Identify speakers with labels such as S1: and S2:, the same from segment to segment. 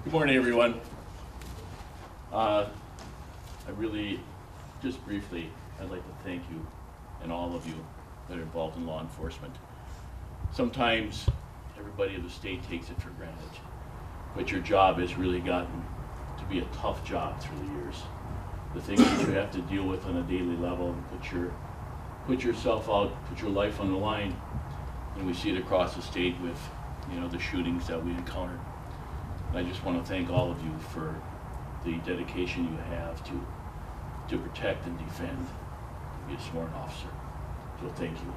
S1: Good morning, everyone. I really, just briefly, I'd like to thank you and all of you that are involved in law enforcement. Sometimes everybody in the state takes it for granted, but your job has really gotten to be a tough job through the years. The things that you have to deal with on a daily level, put yourself out, put your life on the line, and we see it across the state with, the shootings that we encounter. I just want to thank all of you for the dedication you have to protect and defend, to be a sworn officer. So thank you.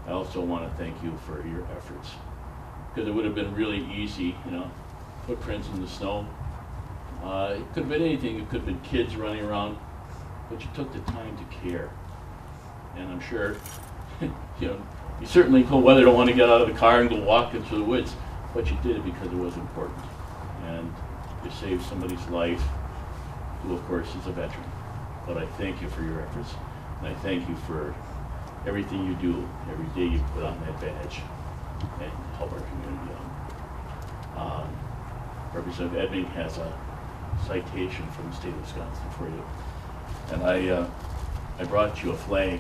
S1: I also want to thank you for your efforts, because it would have been really easy, footprints in the snow. It could have been anything. It could have been kids running around, but you took the time to care. And I'm sure, you certainly cold weather don't want to get out of the car and go walking through the woods, but you did it because it was important. And you saved somebody's life, who of course is a veteran. But I thank you for your efforts, and I thank you for everything you do every day. You put on that badge and help our community out. Representative Edming has a citation from the state of Wisconsin for you, and I brought you a flag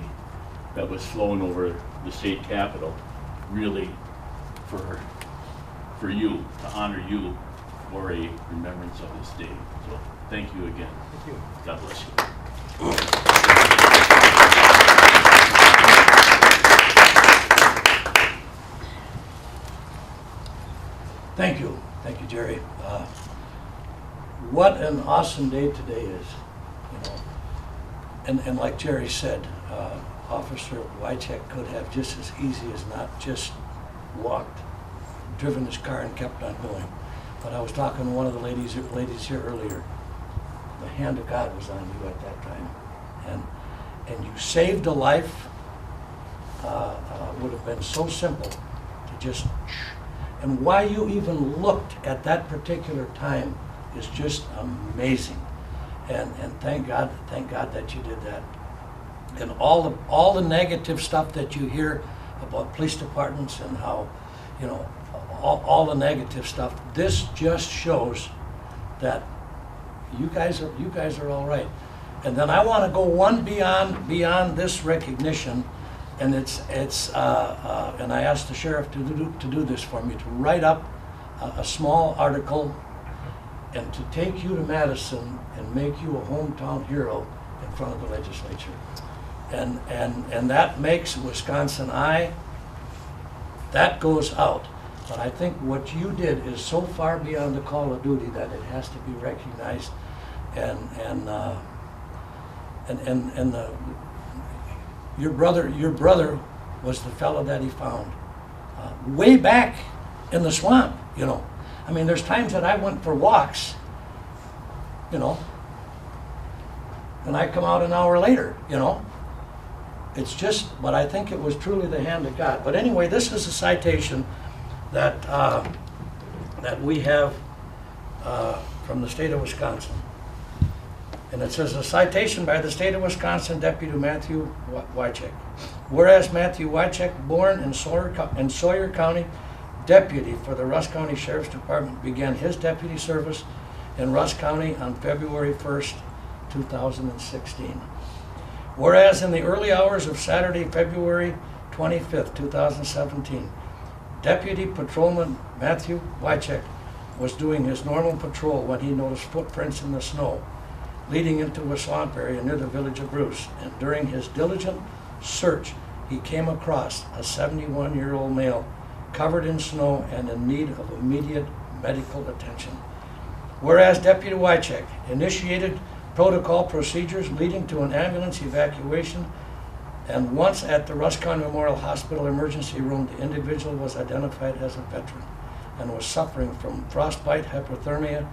S1: that was flown over the state capitol, really for you, to honor you for a remembrance of this day. So thank you again.
S2: Thank you.
S1: God bless you.
S2: Thank you, Jerry. What an awesome day today is, and like Jerry said, Officer Wojcik could have just as easy as not just walked, driven his car and kept on going. But I was talking to one of the ladies here earlier. The hand of God was on you at that time, and you saved a life. Would have been so simple to just, and why you even looked at that particular time is just amazing. And thank God that you did that. And all the negative stuff that you hear about police departments and how, all the negative stuff, this just shows that you guys are all right. And then I want to go one beyond this recognition, and it's and I asked the sheriff to do this for me, to write up a small article and to take you to Madison and make you a hometown hero in front of the legislature. And that makes Wisconsin Eye, that goes out. But I think what you did is so far beyond the call of duty that it has to be recognized. Your brother was the fellow that he found way back in the swamp. I mean, there's times that I went for walks, and I come out an hour later. It's just, but I think it was truly the hand of God. But anyway, this is a citation that we have from the state of Wisconsin. And it says, a citation by the state of Wisconsin Deputy Matthew Wojcik. Whereas Matthew Wojcik, born in Sawyer County, deputy for the Rusk County Sheriff's Department, began his deputy service in Rusk County on February 1st, 2016. Whereas in the early hours of Saturday, February 25th, 2017, Deputy Patrolman Matthew Wojcik was doing his normal patrol when he noticed footprints in the snow leading into a swamp area near the village of Bruce. And during his diligent search, he came across a 71-year-old male covered in snow and in need of immediate medical attention. Whereas Deputy Wojcik initiated protocol procedures leading to an ambulance evacuation, and once at the Rusk County Memorial Hospital emergency room, the individual was identified as a veteran and was suffering from frostbite, hypothermia,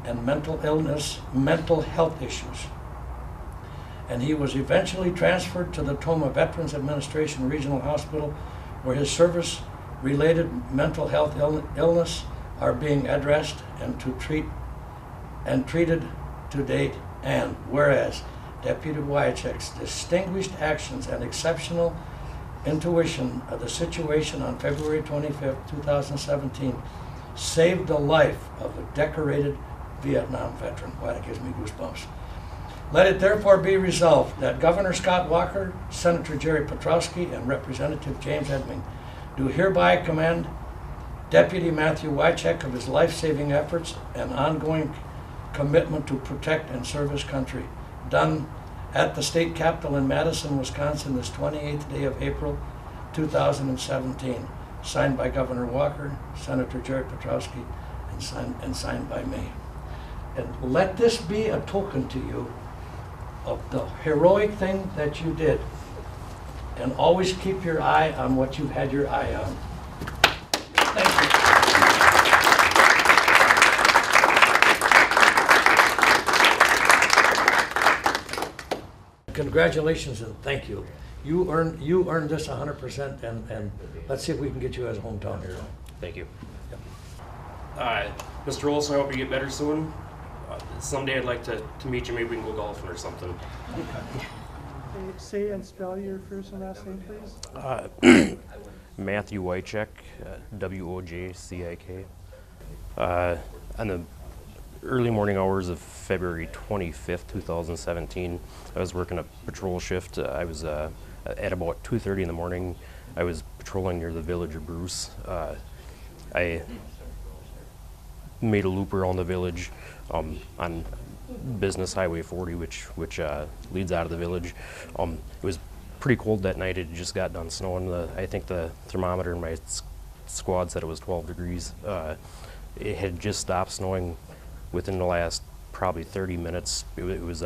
S2: and mental health issues. And he was eventually transferred to the Toma Veterans Administration Regional Hospital, where his service-related mental health illness are being addressed and treated to date. And whereas Deputy Wojcik's distinguished actions and exceptional intuition of the situation on February 25th, 2017 saved the life of a decorated Vietnam veteran. Boy, that gives me goosebumps. Let it therefore be resolved that Governor Scott Walker, Senator Jerry Petrowski, and Representative James Edming do hereby commend Deputy Matthew Wojcik of his life-saving efforts and ongoing commitment to protect and serve his country, done at the state capitol in Madison, Wisconsin, this 28th day of April, 2017. Signed by Governor Walker, Senator Jerry Petrowski, and signed by me. And let this be a token to you of the heroic thing that you did. And always keep your eye on what you've had your eye on. Thank you. Congratulations and thank you. You earned this 100%, and let's see if we can get you as a hometown hero.
S3: Thank you. Mr. Olson, I hope you get better soon. Someday I'd like to meet you. Maybe we can go golfing or something.
S4: Say and spell your first and last name, please.
S3: Matthew Wojcik, W-O-J-C-I-K. On the early morning hours of February 25th, 2017, I was working a patrol shift. I was at about 2:30 in the morning. I was patrolling near the village of Bruce. I made a loop around the village on Business Highway 40, which leads out of the village. It was pretty cold that night. It just got done snowing. I think the thermometer in my squad said it was 12 degrees. It had just stopped snowing within the last probably 30 minutes. It was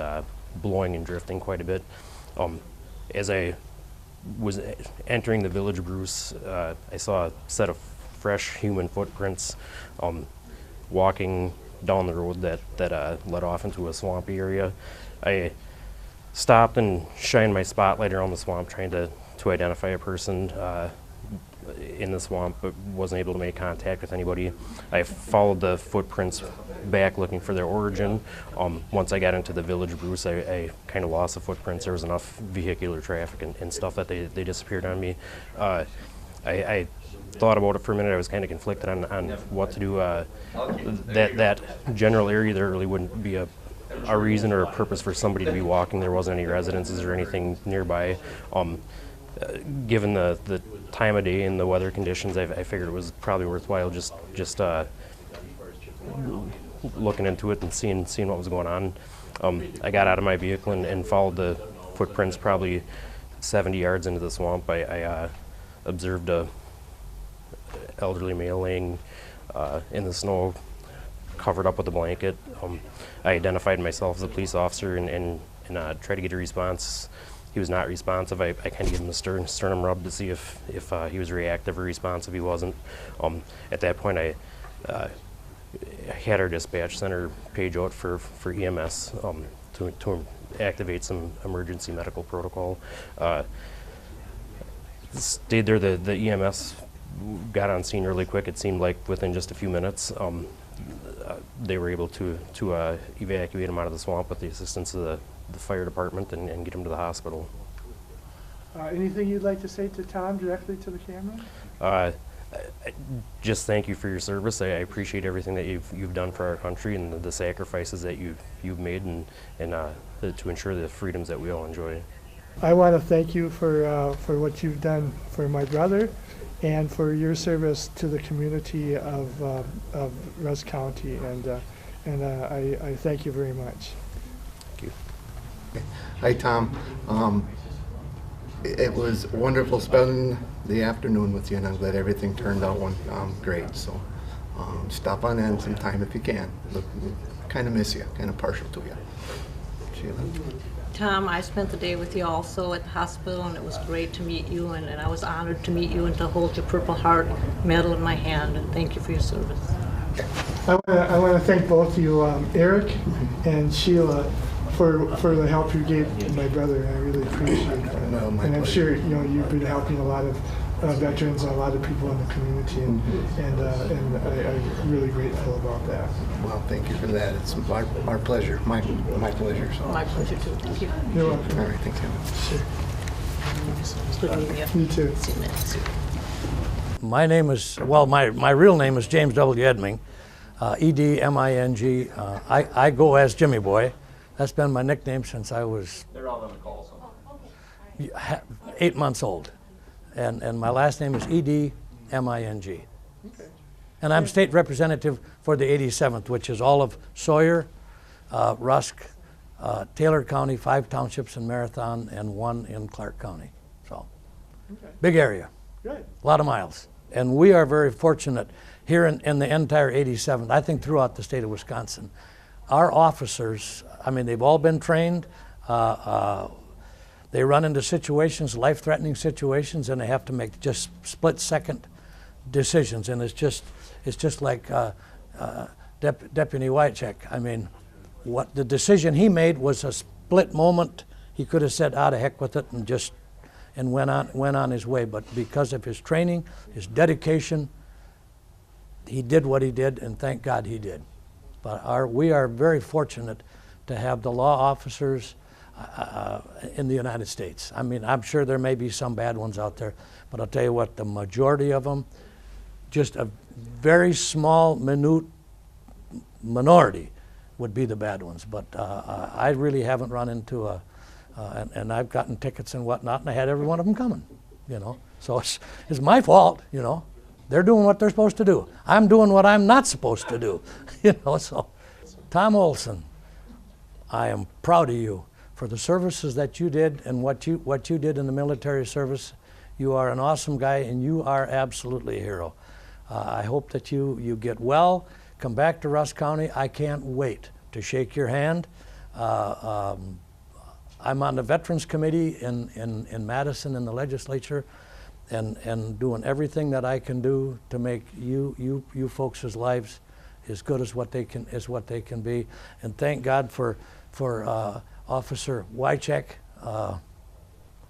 S3: blowing and drifting quite a bit. As I was entering the village of Bruce, I saw a set of fresh human footprints walking down the road that led off into a swampy area. I stopped and shined my spotlight around the swamp, trying to identify a person in the swamp, but wasn't able to make contact with anybody. I followed the footprints back, looking for their origin. Once I got into the village of Bruce, I kind of lost the footprints. There was enough vehicular traffic and stuff that they disappeared on me. I thought about it for a minute. I was kind of conflicted on what to do. That general area, there really wouldn't be a reason or a purpose for somebody to be walking. There wasn't any residences or anything nearby. Given the time of day and the weather conditions, I figured it was probably worthwhile just looking into it and seeing what was going on. I got out of my vehicle and followed the footprints probably 70 yards into the swamp. I observed a elderly male laying in the snow, covered up with a blanket. I identified myself as a police officer and tried to get a response. He was not responsive. I kind of gave him a sternum rub to see if he was reactive or responsive. He wasn't. At that point, I had our dispatch center page out for EMS to activate some emergency medical protocol. Stayed there. The EMS got on scene really quick. It seemed like within just a few minutes, they were able to evacuate him out of the swamp with the assistance of the fire department and get him to the hospital.
S4: Anything you'd like to say to Tom directly to the camera?
S3: Just thank you for your service. I appreciate everything that you've done for our country and the sacrifices that you've made and to ensure the freedoms that we all enjoy.
S4: I want to thank you for what you've done for my brother and for your service to the community of Rusk County, and I thank you very much.
S3: Thank you.
S5: Hi, Tom. It was wonderful spending the afternoon with you, and I'm glad everything turned out great. So stop on in sometime if you can. Kind of miss you, kind of partial to you. Sheila?
S6: Tom, I spent the day with you also at the hospital, and it was great to meet you, and I was honored to meet you and to hold your Purple Heart medal in my hand, and thank you for your service.
S4: I want to thank both you, Eric and Sheila, for the help you gave my brother. I really appreciate that.
S5: No, my
S4: and I'm
S5: pleasure.
S4: sure you've been helping a lot of veterans and a lot of people in the community, and I'm really grateful about that.
S5: Well, thank you for that. It's our pleasure, my pleasure. So.
S6: My pleasure too. Thank you.
S4: You're welcome.
S5: All right, thanks, Kevin.
S4: Sure.
S6: Good meeting you.
S4: You too.
S6: See you next.
S2: My name is, well, my real name is James W. Edming, E-D-M-I-N-G. I go as Jimmy Boy. That's been my nickname since I was 8 months old. And my last name is E-D-M-I-N-G.
S4: Okay.
S2: And I'm state representative for the 87th, which is all of Sawyer, Rusk, Taylor County, 5 townships in Marathon, and 1 in Clark County. So,
S4: Okay.
S2: big area.
S4: Good.
S2: A lot of miles. And we are very fortunate here in the entire 87th, I think throughout the state of Wisconsin. Our officers, I mean, they've all been trained. They run into situations, life-threatening situations, and they have to make just split-second decisions. And it's just like Deputy Wojcik. I mean, what the decision he made was a split moment. He could have said, "Ah, to heck with it," and went on his way. But because of his training, his dedication, he did what he did, and thank God he did. But we are very fortunate to have the law officers in the United States. I mean, I'm sure there may be some bad ones out there, but I'll tell you what, the majority of them, just a very small, minute minority would be the bad ones. But I really haven't run into and I've gotten tickets and whatnot, and I had every one of them coming, you know. So it's my fault, you know. They're doing what they're supposed to do. I'm doing what I'm not supposed to do, you know. So, Tom Olson, I am proud of you for the services that you did and what you did in the military service. You are an awesome guy, and you are absolutely a hero. I hope that you get well, come back to Rusk County. I can't wait to shake your hand. I'm on the Veterans Committee in Madison in the legislature, and doing everything that I can do to make you folks' lives as good as what they can be. And thank God for Officer Wojcik, or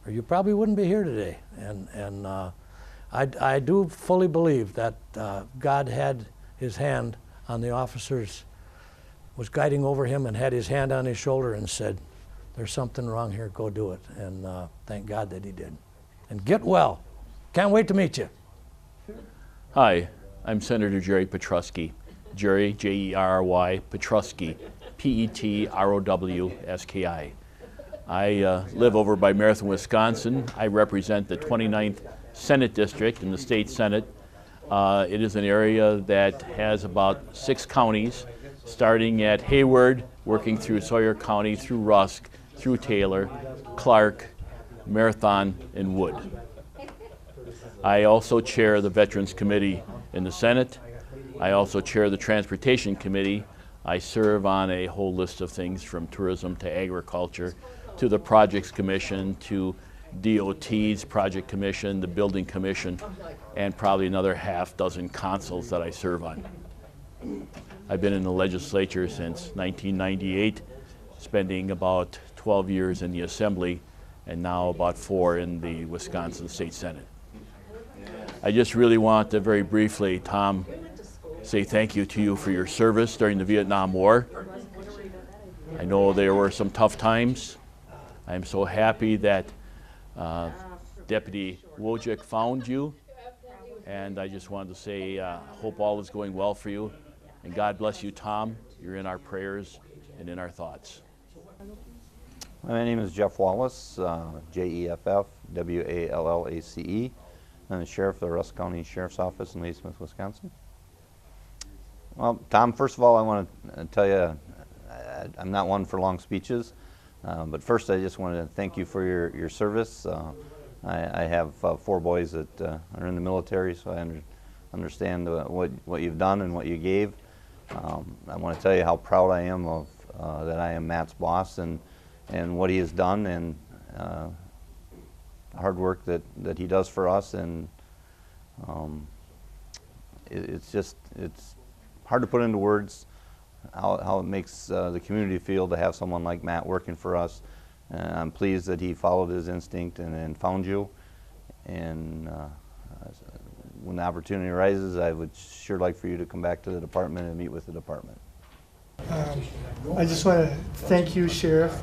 S2: you probably wouldn't be here today. And I do fully believe that God had his hand on the officers, was guiding over him, and had his hand on his shoulder and said, "There's something wrong here, go do it." And thank God that he did. And get well. Can't wait to meet you.
S1: Hi, I'm Senator Jerry Petrusky. Jerry, J-E-R-R-Y, Petrusky, P-E-T-R-O-W-S-K-I. I live over by Marathon, Wisconsin. I represent the 29th Senate District in the State Senate. It is an area that has about 6 counties, starting at Hayward, working through Sawyer County, through Rusk, through Taylor, Clark, Marathon, and Wood. I also chair the Veterans Committee in the Senate. I also chair the Transportation Committee. I serve on a whole list of things from tourism to agriculture to the Projects Commission to DOT's Project Commission, the Building Commission, and probably another half dozen councils that I serve on. I've been in the legislature since 1998, spending about 12 years in the Assembly and now about 4 in the Wisconsin State Senate. I just really want to very briefly, Tom, say thank you to you for your service during the Vietnam War. I know there were some tough times. I'm so happy that Deputy Wojcik found you, and I just wanted to say hope all is going well for you, and God bless you, Tom. You're in our prayers and in our thoughts.
S7: My name is Jeff Wallace, J-E-F-F-W-A-L-L-A-C-E. I'm the Sheriff of the Rusk County Sheriff's Office in Ladysmith, Wisconsin. Well, Tom, first of all, I want to tell you, I'm not one for long speeches, but first I just want to thank you for your service. I have 4 boys that are in the military, so I understand what you've done and what you gave. I want to tell you how proud I am of that I am Matt's boss and what he has done, and hard work that he does for us, and it's hard to put into words how it makes the community feel to have someone like Matt working for us. I'm pleased that he followed his instinct and found you, and when the opportunity arises, I would sure like for you to come back to the department and meet with the department.
S4: I just want to thank you, Sheriff,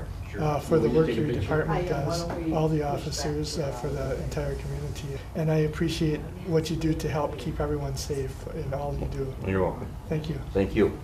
S4: for the work your department does, all the officers, for the entire community. And I appreciate what you do to help keep everyone safe in all you do.
S8: You're welcome.
S4: Thank you.
S8: Thank you.